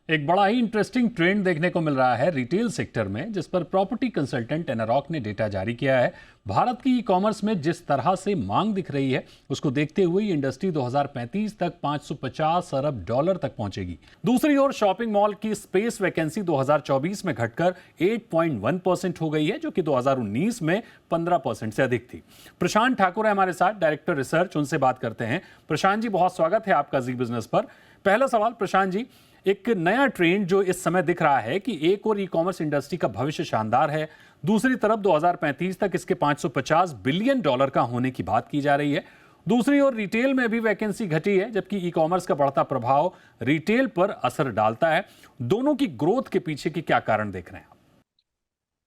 एक बड़ा ही interesting trend देखने को मिल रहा है रिटेल सेक्टर में, जिस पर प्रॉपर्टी कंसल्टेंट एनारॉक ने डेटा जारी किया है। भारत की ई कॉमर्स में जिस तरह से मांग दिख रही है, उसको देखते हुए ये इंडस्ट्री 2035 तक 550 अरब डॉलर तक पहुंचेगी। दूसरी ओर शॉपिंग मॉल की स्पेस वैकेंसी 2024 में घटकर 8.1% हो गई है, जो कि 2019 में 15% से अधिक थी। प्रशांत ठाकुर है हमारे साथ, डायरेक्टर रिसर्च, उनसे बात करते हैं। प्रशांत जी, बहुत स्वागत है आपका जी बिजनेस पर। पहला सवाल प्रशांत जी, एक नया ट्रेंड जो इस समय दिख रहा है कि एक और ई कॉमर्स इंडस्ट्री का भविष्य शानदार है, दूसरी तरफ 2035 तक इसके 550 बिलियन डॉलर का होने की बात की जा रही है। दूसरी ओर रिटेल में भी वैकेंसी घटी है, जबकि ई कॉमर्स का बढ़ता प्रभाव रिटेल पर असर डालता है। दोनों की ग्रोथ के पीछे की क्या कारण देख रहे हैं आप?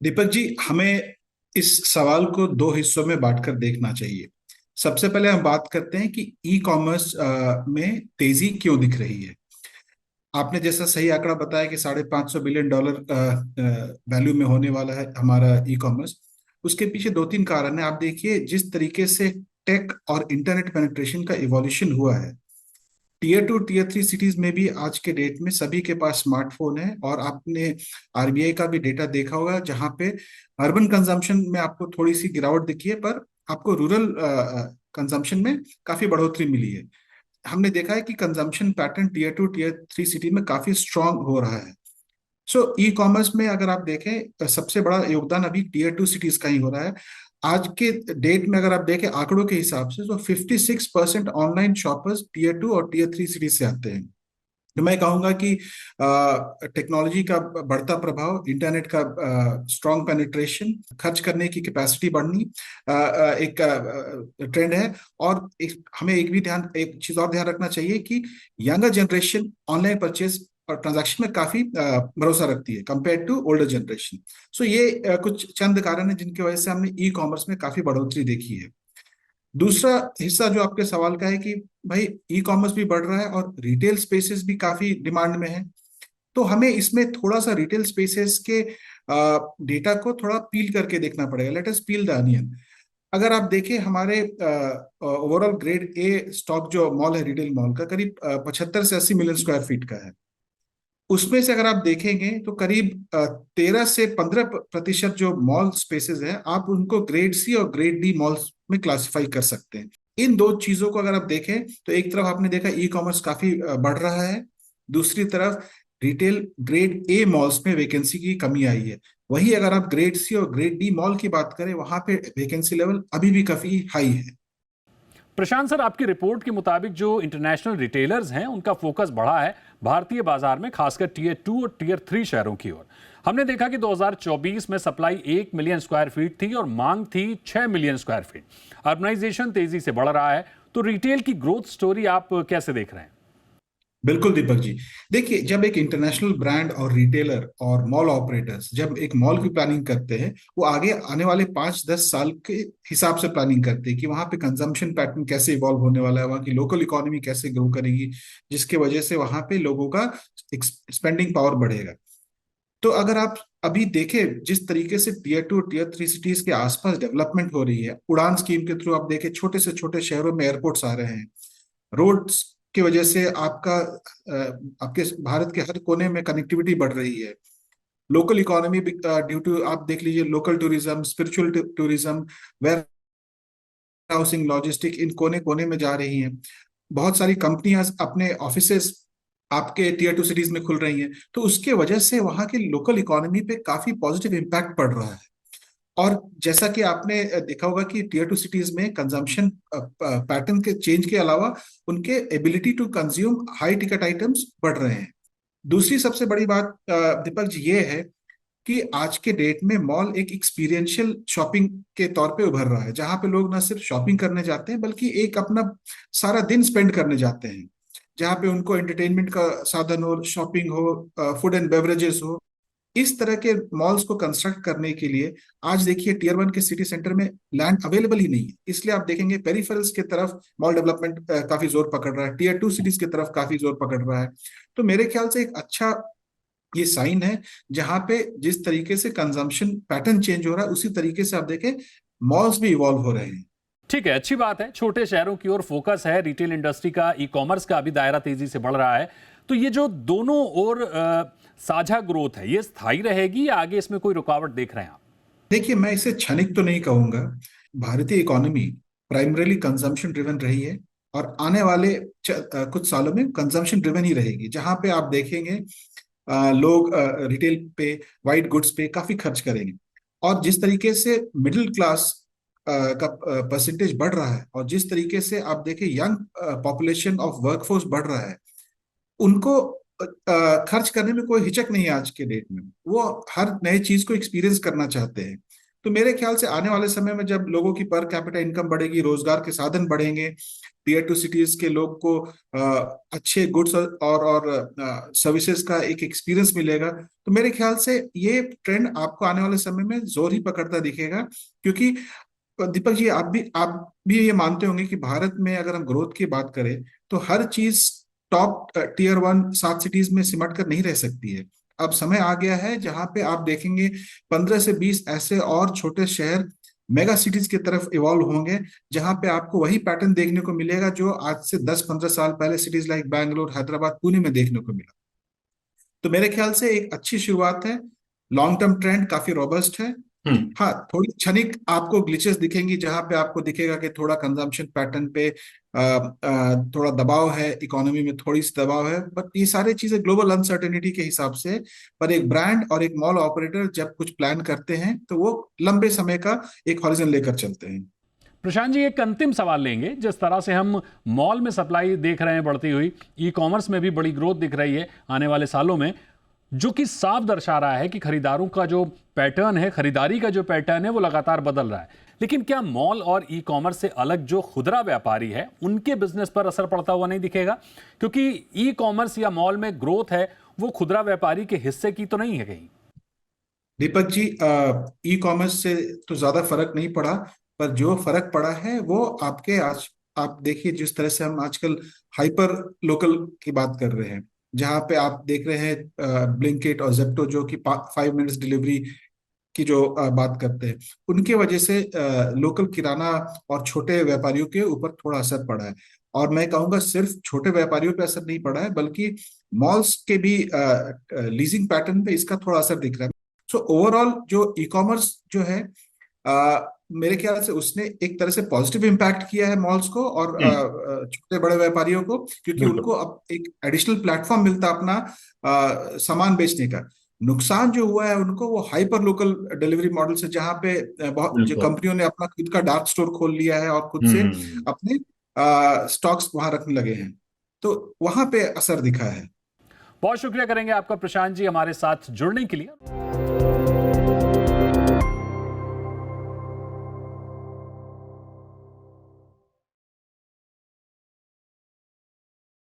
दीपक जी, हमें इस सवाल को दो हिस्सों में बांटकर देखना चाहिए। सबसे पहले हम बात करते हैं कि ई कॉमर्स में तेजी क्यों दिख रही है। आपने जैसा सही आंकड़ा बताया कि $550 बिलियन वैल्यू में होने वाला है हमारा ई कॉमर्स। उसके पीछे दो तीन कारण है। आप देखिए जिस तरीके से टेक और इंटरनेट पेनिट्रेशन का इवोल्यूशन हुआ है। टीयर 2 टीयर 3 सिटीज में भी आज के डेट में सभी के पास स्मार्टफोन है, और आपने आरबीआई का भी डेटा देखा होगा जहां पे अर्बन कंजम्पशन में आपको थोड़ी सी गिरावट दिखी है, पर आपको रूरल कंजम्पशन में काफी बढ़ोतरी मिली है। हमने देखा है कि consumption pattern tier 2 tier 3 city में काफी स्ट्रांग हो रहा है। सो ई कॉमर्स में अगर आप देखें, सबसे बड़ा योगदान अभी टीयर 2 सिटीज का ही हो रहा है। आज के डेट में अगर आप देखें आंकड़ों के हिसाब से, तो 56% ऑनलाइन शॉपर्स टीयर 2 और टीयर 3 सिटीज से आते हैं। तो मैं कहूंगा कि टेक्नोलॉजी का बढ़ता प्रभाव, इंटरनेट का स्ट्रांग पेनिट्रेशन, खर्च करने की कैपेसिटी बढ़नी एक ट्रेंड है। और हमें एक चीज और ध्यान रखना चाहिए कि यंगर जनरेशन ऑनलाइन परचेज और ट्रांजैक्शन में काफी भरोसा रखती है कंपेयर टू ओल्डर जनरेशन। सो ये कुछ चंद कारण है जिनकी वजह से हमने ई कॉमर्स में काफी बढ़ोतरी देखी है। दूसरा हिस्सा जो आपके सवाल का है कि भाई ई कॉमर्स भी बढ़ रहा है और रिटेल स्पेसेस भी काफी डिमांड में है, तो हमें इसमें थोड़ा सा रिटेल स्पेसेस के डेटा को थोड़ा पील करके देखना पड़ेगा। Let us peel the onion. अगर आप देखें हमारे ओवरऑल ग्रेड ए स्टॉक जो मॉल है, रिटेल मॉल का करीब 75 से 80 मिलियन स्क्वायर फीट का है। उसमें से अगर आप देखेंगे तो करीब 13 से 15% जो मॉल स्पेसेस है, आप उनको ग्रेड सी और ग्रेड डी मॉल्स में क्लासिफाई कर सकते हैं। इन दो चीजों को अगर आप देखें तो एक तरफ आपने देखा ई कॉमर्स काफी बढ़ रहा है, दूसरी तरफ रिटेल ग्रेड ए मॉल्स में वैकेंसी की कमी आई है। वही अगर आप ग्रेड सी और ग्रेड डी मॉल की बात करें, वहां पे वैकेंसी लेवल अभी भी काफी हाई है। प्रशांत सर, आपकी रिपोर्ट के मुताबिक जो इंटरनेशनल रिटेलर्स हैं, उनका फोकस बढ़ा है भारतीय बाजार में, खासकर टीयर 2 और टीयर 3 शहरों की ओर। हमने देखा कि 2024 में सप्लाई 1 मिलियन स्क्वायर फीट थी और मांग थी 6 मिलियन स्क्वायर फीट। अर्बनाइजेशन तेजी से बढ़ रहा है, तो रिटेल की ग्रोथ स्टोरी आप कैसे देख रहे हैं? बिल्कुल दीपक जी, देखिए जब एक इंटरनेशनल ब्रांड और रिटेलर और मॉल ऑपरेटर्स जब एक मॉल की प्लानिंग करते हैं, वो आगे आने वाले 5-10 साल के हिसाब से प्लानिंग करते हैं कि वहां पे कंजम्पशन पैटर्न कैसे इवॉल्व होने वाला है, वहां की लोकल इकोनॉमी कैसे ग्रो करेगी, जिसके वजह से वहां पे लोगों का स्पेंडिंग पावर बढ़ेगा। तो अगर आप अभी देखें जिस तरीके से टीयर 2 टीयर 3 सिटीज के आसपास डेवलपमेंट हो रही है, उड़ान स्कीम के थ्रू आप देखें छोटे से छोटे शहरों में एयरपोर्ट्स आ रहे हैं। रोड्स की वजह से आपके भारत के हर कोने में कनेक्टिविटी बढ़ रही है। लोकल इकोनॉमी ड्यू टू, आप देख लीजिए, local tourism, spiritual tourism, warehousing, logistic, इन कोने कोने में जा रही हैं। बहुत सारी कंपनियां अपने ऑफिसेस आपके टीयर 2 सिटीज में खुल रही हैं, तो उसके वजह से वहां की लोकल इकोनॉमी पे काफी पॉजिटिव इम्पैक्ट पड़ रहा है। और जैसा कि आपने देखा होगा कि टीयर 2 सिटीज में कंजम्पशन पैटर्न के चेंज के अलावा उनके ability to consume high ticket items बढ़ रहे हैं। दूसरी सबसे बड़ी बात दीपक जी ये है कि आज के डेट में मॉल एक एक्सपीरियंशियल शॉपिंग के तौर पे उभर रहा है, जहां पे लोग ना सिर्फ शॉपिंग करने जाते हैं बल्कि एक अपना सारा दिन स्पेंड करने जाते हैं, जहां पे उनको एंटरटेनमेंट का साधन हो, शॉपिंग हो, फूड एंड बेवरेजेस हो। इस तरह के मॉल्स को कंस्ट्रक्ट करने के लिए आज देखिए टीयर 1 के सिटी सेंटर में लैंड अवेलेबल ही नहीं है। इसलिए आप देखेंगे पेरिफेरल्स की तरफ मॉल डेवलपमेंट काफी जोर पकड़ रहा है, टीयर 2 सिटीज की तरफ काफी जोर पकड़ रहा है। तो मेरे ख्याल से एक अच्छा ये साइन है, जहां पे जिस तरीके से कंजम्पशन पैटर्न चेंज हो रहा है, उसी तरीके से आप देखें मॉल्स भी इवॉल्व हो रहे हैं। ठीक है, अच्छी बात है, छोटे शहरों की ओर फोकस है रिटेल इंडस्ट्री का, ई कॉमर्स का भी दायरा तेजी से बढ़ रहा है। तो ये जो दोनों ओर साझा ग्रोथ है, ये स्थायी रहेगी या आगे इसमें कोई रुकावट देख रहे हैं आप? देखिए, मैं इसे क्षणिक तो नहीं कहूंगा। भारतीय इकोनॉमी प्राइमरीली कंजम्पशन ड्रिवन रही है और आने वाले कुछ सालों में कंजम्पशन ड्रिवन ही रहेगी, जहां पे आप देखेंगे लोग रिटेल पे, वाइट गुड्स पे काफी खर्च करेंगे। और जिस तरीके से मिडिल क्लास का परसेंटेज बढ़ रहा है और जिस तरीके से आप देखें यंग पॉपुलेशन ऑफ वर्कफोर्स बढ़ रहा है, उनको खर्च करने में कोई हिचक नहीं है। आज के डेट में वो हर नए चीज को एक्सपीरियंस करना चाहते हैं। तो मेरे ख्याल से आने वाले समय में जब लोगों की पर कैपिटा इनकम बढ़ेगी, रोजगार के साधन बढ़ेंगे, टीयर टू सिटीज के लोग को अच्छे गुड्स और सर्विसेज का एक एक्सपीरियंस मिलेगा, तो मेरे ख्याल से ये ट्रेंड आपको आने वाले समय में जोर ही पकड़ता दिखेगा। क्योंकि दीपक जी, आप भी ये मानते होंगे कि भारत में अगर हम ग्रोथ की बात करें तो हर चीज टॉप टीयर वन 7 सिटीज में सिमट कर नहीं रह सकती है। अब समय आ गया है जहां पे आप देखेंगे 15 से 20 ऐसे और छोटे शहर मेगा सिटीज की तरफ इवॉल्व होंगे, जहां पे आपको वही पैटर्न देखने को मिलेगा जो आज से 10-15 साल पहले सिटीज लाइक बैंगलोर, हैदराबाद, पुणे में देखने को मिला। तो मेरे ख्याल से एक अच्छी शुरुआत है। लॉन्ग टर्म ट्रेंड काफी रोबस्ट है। हम्म। हाँ, थोड़ी क्षणिक आपको ग्लिचेस दिखेंगी, जहां पे आपको दिखेगा कि थोड़ा कंजम्पशन पैटर्न पे थोड़ा दबाव है, इकोनॉमी में थोड़ी सी दबाव है, बट ये सारी चीजें ग्लोबल अनसर्टेनिटी के हिसाब से। पर एक ब्रांड और एक मॉल ऑपरेटर जब कुछ प्लान करते हैं तो वो लंबे समय का एक हॉरिजन लेकर चलते हैं। प्रशांत जी, एक अंतिम सवाल लेंगे। जिस तरह से हम मॉल में सप्लाई देख रहे हैं बढ़ती हुई, ई कॉमर्स में भी बड़ी ग्रोथ दिख रही है आने वाले सालों में, जो कि साफ दर्शा रहा है कि खरीदारों का जो पैटर्न है, खरीदारी का जो पैटर्न है, वो लगातार बदल रहा है। लेकिन क्या मॉल और ई कॉमर्स से अलग जो खुदरा व्यापारी है, उनके बिजनेस पर असर पड़ता हुआ नहीं दिखेगा? क्योंकि ई कॉमर्स या मॉल में ग्रोथ है, वो खुदरा व्यापारी के हिस्से की तो नहीं है कहीं। दीपक जी, ई कॉमर्स से तो ज्यादा फर्क नहीं पड़ा, पर जो फर्क पड़ा है वो आपके आज आप देखिए जिस तरह से हम आजकल हाइपर लोकल की बात कर रहे हैं, जहां पे आप देख रहे हैं ब्लिंकिट और जेप्टो जो कि 5 मिनट्स डिलीवरी की जो बात करते हैं, उनके वजह से लोकल किराना और छोटे व्यापारियों के ऊपर थोड़ा असर पड़ा है। और मैं कहूंगा सिर्फ छोटे व्यापारियों पे असर नहीं पड़ा है, बल्कि मॉल्स के भी लीजिंग पैटर्न पे इसका थोड़ा असर दिख रहा है। सो ओवरऑल जो ई कॉमर्स जो है, मेरे ख्याल से उसने एक तरह से पॉजिटिव इम्पैक्ट किया है मॉल्स को और छोटे बड़े व्यापारियों को, क्योंकि बिल्कुल। उनको अब एक एडिशनल प्लेटफॉर्म मिलता अपना सामान बेचने का। नुकसान जो हुआ है उनको वो हाइपर लोकल डिलीवरी मॉडल से, जहां पे बहुत जो बिल्कुल। कंपनियों ने अपना खुद का डार्क स्टोर खोल लिया है और खुद से हम्म। अपने स्टॉक्स वहां रखने लगे हैं, तो वहां पे असर दिखा है। बहुत शुक्रिया करेंगे आपका प्रशांत जी, हमारे साथ जुड़ने के लिए।